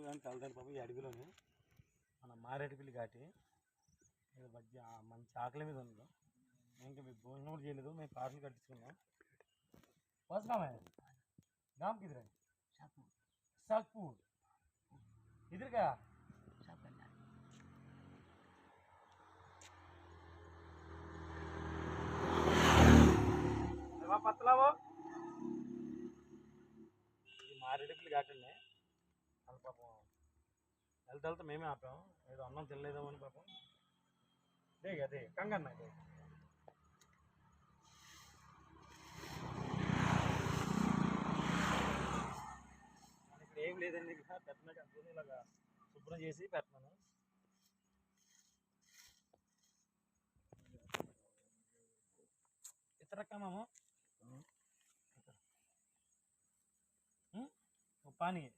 కానీ తలదండి పాపం ఈ అడవిలోని మన మారేడుపల్లి ఘాటి ఇది మధ్య మంచి ఆకలి మీద ఉంది. ఇంకా మీకు భోజనం కూడా చేయలేదు, మేము కార్లు కట్టించుకున్నాం. వస్తున్నామే गांव किधर है? सागपुर इधर क्या? పత్తలా ఇది మారేడుపల్లి ఘాటండి. అది పాపం వెళ్తా మేమే ఆపాం, ఏదో అన్నం తినలేదామో అని పాపం. అదే కంగన్న ఇది ఇక్కడ ఏం లేదండి. పెట్టినాక అందులో ఇలాగా శుభ్రం చేసి పెట్టినాను. इतना कम हम पानी है।